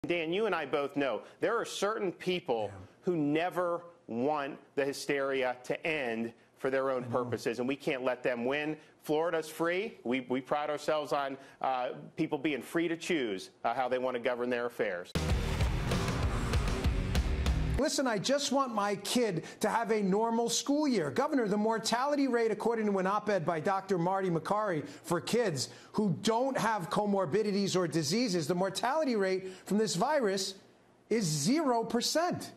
Dan, you and I both know there are certain people who never want the hysteria to end for their own purposes, and we can't let them win. Florida's free. We pride ourselves on people being free to choose how they want to govern their affairs. Listen, I just want my kid to have a normal school year. Governor, the mortality rate, according to an op-ed by Dr. Marty Makary, for kids who don't have comorbidities or diseases, the mortality rate from this virus is 0%.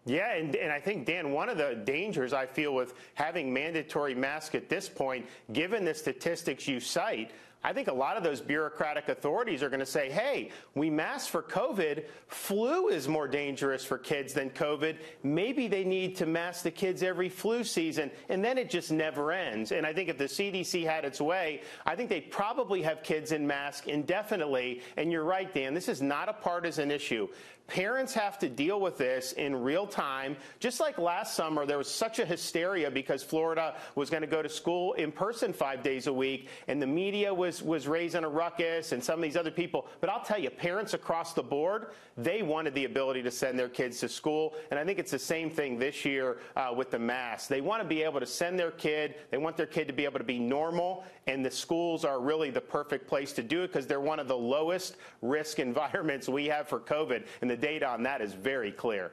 Yeah, and I think, Dan, one of the dangers I feel with having mandatory masks at this point, given the statistics you cite, I think a lot of those bureaucratic authorities are going to say, hey, we mask for COVID. Flu is more dangerous for kids than COVID. Maybe they need to mask the kids every flu season, and then it just never ends. And I think if the CDC had its way, I think they'd probably have kids in masks indefinitely. And you're right, Dan, this is not a partisan issue. Parents have to deal with this in real time. Just like last summer, there was such a hysteria because Florida was going to go to school in person 5 days a week, and the media was raising a ruckus and some of these other people. But I'll tell you, parents across the board, they wanted the ability to send their kids to school. And I think it's the same thing this year with the masks. They want to be able to send their kid. They want their kid to be able to be normal. And the schools are really the perfect place to do it because they're one of the lowest risk environments we have for COVID. And the data on that is very clear.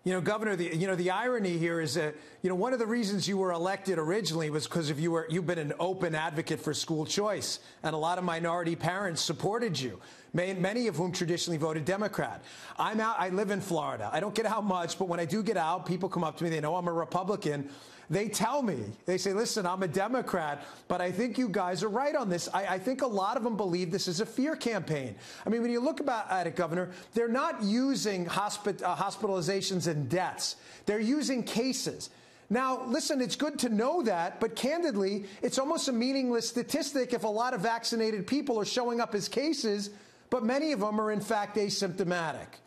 You know, Governor, the irony here is that, one of the reasons you were elected originally was because you've been an open advocate for school choice, and a lot of minority parents supported you, many of whom traditionally voted Democrat. I live in Florida. I don't get out much, but when I do get out, people come up to me. They know I'm a Republican. They tell me, they say, listen, I'm a Democrat, but I think you guys are right on this. I think a lot of them believe this is a fear campaign. I mean, when you look at it, Governor, they're not using hospitalizations and deaths. They're using cases. Now, listen, it's good to know that, but candidly, it's almost a meaningless statistic if a lot of vaccinated people are showing up as cases, but many of them are, in fact, asymptomatic.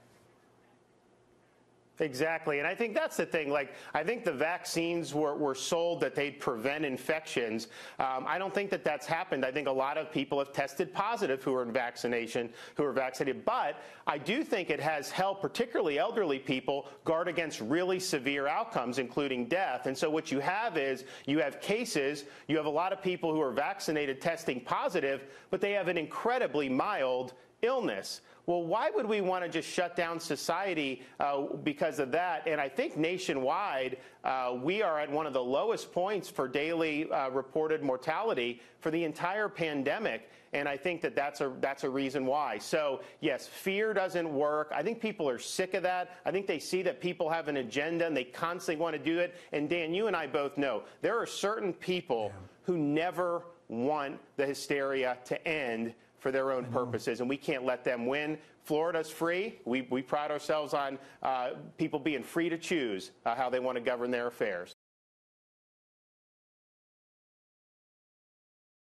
Exactly. And I think that's the thing. Like, I think the vaccines were sold that they'd prevent infections. I don't think that that's happened. I think a lot of people have tested positive who are vaccinated. But I do think it has helped, particularly elderly people, guard against really severe outcomes, including death. And so what you have is you have cases, you have a lot of people who are vaccinated testing positive, but they have an incredibly mild illness. Well, why would we want to just shut down society because of that? And I think nationwide, we are at one of the lowest points for daily reported mortality for the entire pandemic. And I think that that's a reason why. So, yes, fear doesn't work. I think people are sick of that. I think they see that people have an agenda and they constantly want to do it. And, Dan, you and I both know there are certain people who never want the hysteria to end for their own purposes, and we can't let them win. Florida's free. We pride ourselves on people being free to choose how they want to govern their affairs.